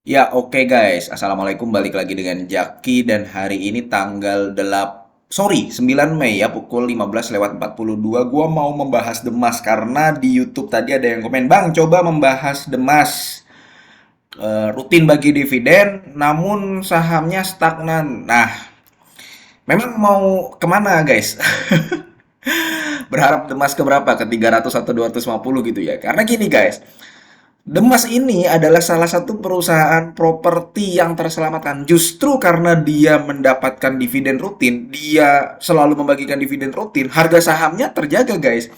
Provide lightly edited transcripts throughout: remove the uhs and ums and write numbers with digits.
Ya, oke guys. Assalamualaikum, balik lagi dengan Jaki dan hari ini tanggal 9 Mei ya, pukul 15:42. Gua mau membahas Demas karena di YouTube tadi ada yang komen, "Bang, coba membahas Demas. Rutin bagi dividen, namun sahamnya stagnan." Nah, memang mau kemana guys? Berharap Demas ke berapa? Ke 300 atau 250 gitu ya. Karena gini guys, Demas ini adalah salah satu perusahaan properti yang terselamatkan. Justru karena dia mendapatkan dividen rutin, dia selalu membagikan dividen rutin, harga sahamnya terjaga, guys.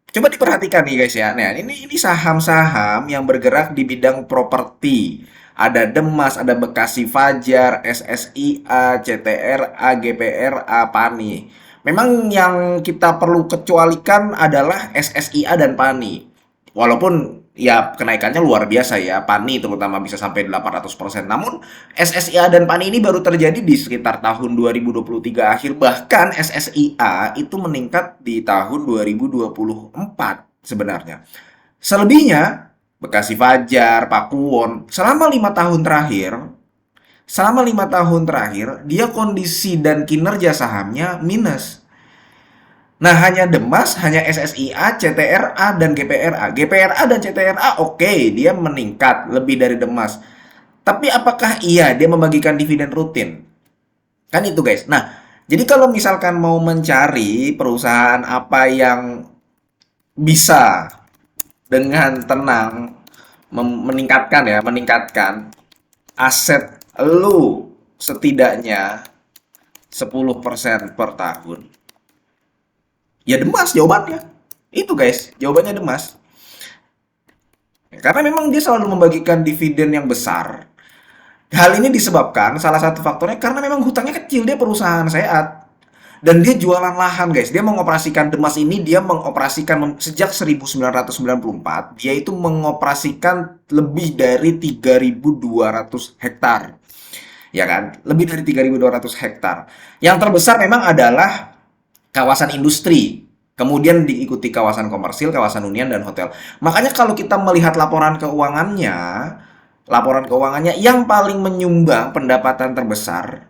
Coba diperhatikan nih, guys ya. Nah, ini saham-saham yang bergerak di bidang properti. Ada Demas, ada Bekasi Fajar, SSIA, CTRA, GPRA, PANI. Memang yang kita perlu kecualikan adalah SSIA dan PANI. Walaupun ya kenaikannya luar biasa ya, PANI terutama bisa sampai 800%. Namun SSIA dan PANI ini baru terjadi di sekitar tahun 2023 akhir. Bahkan SSIA itu meningkat di tahun 2024 sebenarnya. Selebihnya Bekasi Fajar, Pakuwon, selama lima tahun terakhir dia kondisi dan kinerja sahamnya minus. Nah, hanya Demas, hanya SSIA, CTRA, dan GPRA. GPRA dan CTRA oke, dia meningkat lebih dari Demas. Tapi apakah iya dia membagikan dividen rutin? Kan itu guys. Nah, jadi kalau misalkan mau mencari perusahaan apa yang bisa dengan tenang meningkatkan aset lu setidaknya 10% per tahun. Ya Demas jawabannya. Itu guys, jawabannya Demas. Karena memang dia selalu membagikan dividen yang besar. Hal ini disebabkan salah satu faktornya karena memang hutangnya kecil, dia perusahaan sehat. Dan dia jualan lahan guys. Dia mengoperasikan Demas ini, dia mengoperasikan sejak 1994, dia itu mengoperasikan lebih dari 3.200 hektar. Ya kan? Lebih dari 3.200 hektar. Yang terbesar memang adalah kawasan industri. Kemudian diikuti kawasan komersil, kawasan hunian, dan hotel. Makanya kalau kita melihat laporan keuangannya yang paling menyumbang pendapatan terbesar,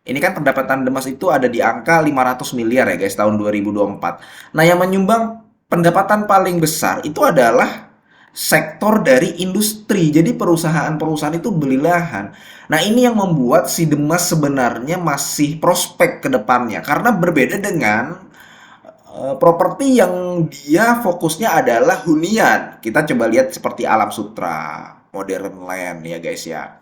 ini kan pendapatan Demas itu ada di angka 500 miliar ya guys tahun 2024. Nah, yang menyumbang pendapatan paling besar itu adalah sektor dari industri. Jadi perusahaan-perusahaan itu beli lahan. Nah, ini yang membuat si Demas sebenarnya masih prospek ke depannya karena berbeda dengan properti yang dia fokusnya adalah hunian. Kita coba lihat seperti Alam Sutra, Modern Land ya guys ya.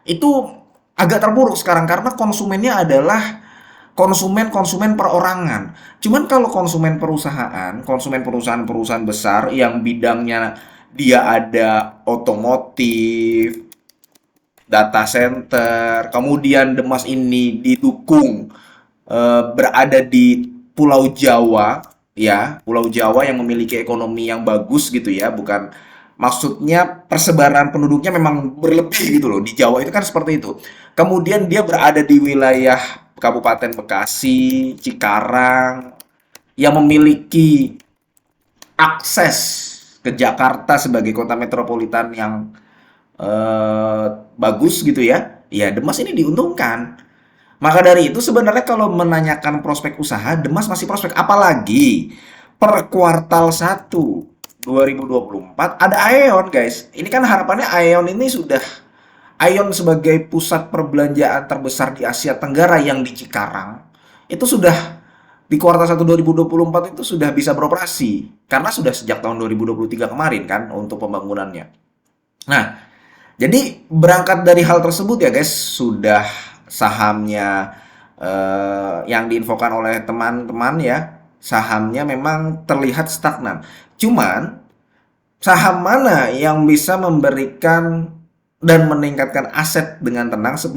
Itu agak terpuruk sekarang karena konsumennya adalah konsumen-konsumen perorangan. Cuman kalau konsumen perusahaan-perusahaan besar yang bidangnya dia ada otomotif, data center, kemudian Demas ini didukung berada di Pulau Jawa, ya, Pulau Jawa yang memiliki ekonomi yang bagus gitu ya, bukan maksudnya persebaran penduduknya memang berlebih gitu loh. Di Jawa itu kan seperti itu. Kemudian dia berada di wilayah Kabupaten Bekasi, Cikarang, yang memiliki akses ke Jakarta sebagai kota metropolitan yang bagus gitu ya. Ya, Demas ini diuntungkan. Maka dari itu sebenarnya kalau menanyakan prospek usaha, Demas masih prospek. Apalagi per kuartal 1 2024 ada Aeon guys. Ini kan harapannya Aeon ini sudah Aeon sebagai pusat perbelanjaan terbesar di Asia Tenggara yang di Cikarang itu sudah di kuartal 1 2024 itu sudah bisa beroperasi karena sudah sejak tahun 2023 kemarin kan untuk pembangunannya. Nah, jadi berangkat dari hal tersebut ya guys, sudah sahamnya yang diinfokan oleh teman-teman ya, sahamnya memang terlihat stagnan. Cuman saham mana yang bisa memberikan dan meningkatkan aset dengan tenang 10%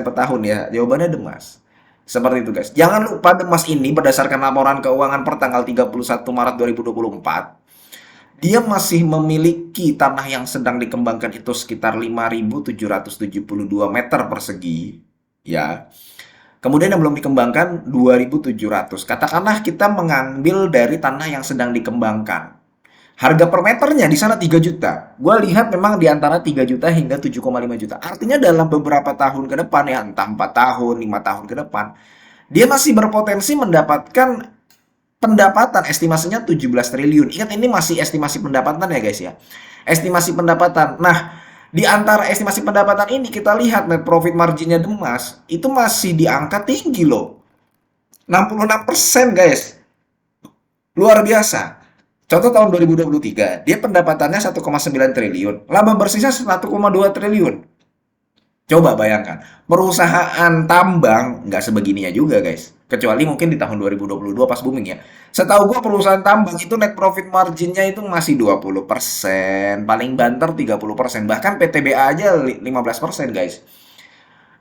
per tahun ya? Jawabannya Demas. Seperti itu guys. Jangan lupa Demas ini berdasarkan laporan keuangan per tanggal 31 Maret 2024 dia masih memiliki tanah yang sedang dikembangkan itu sekitar 5.772 meter persegi, ya. Kemudian yang belum dikembangkan 2.700. Katakanlah kita mengambil dari tanah yang sedang dikembangkan. Harga per meternya di sana 3 juta. Gua lihat memang di antara 3 juta hingga 7,5 juta. Artinya dalam beberapa tahun ke depan ya, entah 4 tahun, 5 tahun ke depan, dia masih berpotensi mendapatkan pendapatan estimasinya 17 triliun. Ingat ini masih estimasi pendapatan ya guys ya. Estimasi pendapatan. Nah, di antara estimasi pendapatan ini kita lihat net profit marginnya Demas itu masih di angka tinggi loh. 66% guys. Luar biasa. Contoh tahun 2023, dia pendapatannya 1,9 triliun, laba bersihnya 1,2 triliun. Coba bayangkan, perusahaan tambang nggak sebegininya juga, guys. Kecuali mungkin di tahun 2022 pas booming ya. Setahu gua perusahaan tambang itu net profit marginnya itu masih 20%, paling banter 30%, bahkan PTBA aja 15%, guys.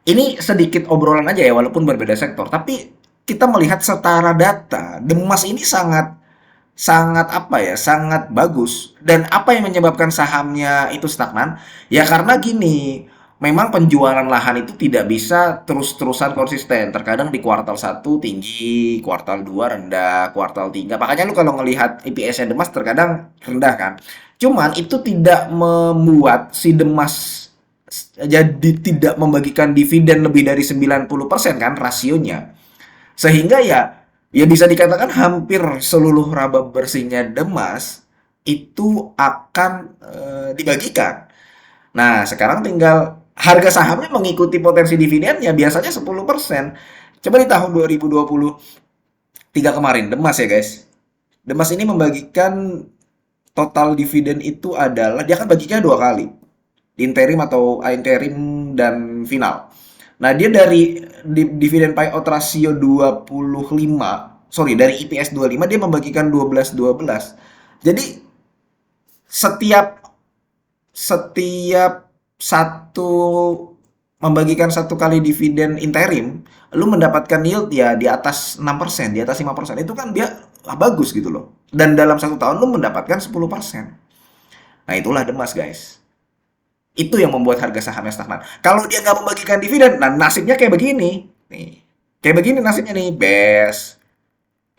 Ini sedikit obrolan aja ya, walaupun berbeda sektor, tapi kita melihat setara data, Demas ini sangat sangat apa ya, sangat bagus. Dan apa yang menyebabkan sahamnya itu stagnan? Ya karena gini, memang penjualan lahan itu tidak bisa terus-terusan konsisten. Terkadang di kuartal satu tinggi, kuartal 2 rendah, kuartal 3. Makanya lu kalau ngelihat EPS-nya Demas terkadang rendah kan. Cuman itu tidak membuat si Demas jadi tidak membagikan dividen lebih dari 90% kan rasionya. Sehingga ya bisa dikatakan hampir seluruh laba bersihnya Demas itu akan dibagikan. Nah, sekarang tinggal harga sahamnya mengikuti potensi dividennya biasanya 10%. Coba di tahun 2023 kemarin Demas ya guys. Demas ini membagikan total dividen itu adalah dia kan baginya dua kali. Interim atau interim dan final. Nah, dia dari dividen payout ratio 25, sorry, dari EPS 25 dia membagikan 12-12. Jadi setiap setiap satu membagikan satu kali dividen interim, lu mendapatkan yield ya di atas 6%, di atas 5%. Itu kan dia bagus gitu loh. Dan dalam satu tahun lu mendapatkan 10%. Nah, itulah Demas, guys. Itu yang membuat harga sahamnya stagnan. Kalau dia nggak membagikan dividen, nah nasibnya kayak begini. Nih, kayak begini nasibnya nih. BES,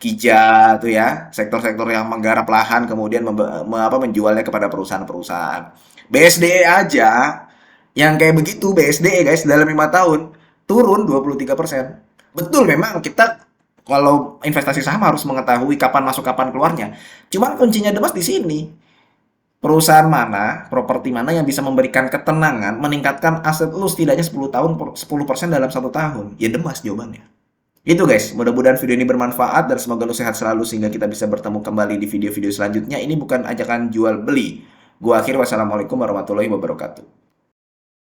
Kija tuh ya, sektor-sektor yang menggarap lahan kemudian menjualnya kepada perusahaan-perusahaan. BSDE aja yang kayak begitu, BSDE guys dalam 5 tahun turun 23%. Betul memang kita kalau investasi saham harus mengetahui kapan masuk kapan keluarnya. Cuman kuncinya Demas di sini. Perusahaan mana, properti mana yang bisa memberikan ketenangan, meningkatkan aset lu setidaknya 10 tahun, 10% dalam 1 tahun? Ya Demas jawabannya. Itu guys, mudah-mudahan video ini bermanfaat dan semoga lu sehat selalu sehingga kita bisa bertemu kembali di video-video selanjutnya. Ini bukan ajakan jual beli. Gua akhir wassalamualaikum warahmatullahi wabarakatuh.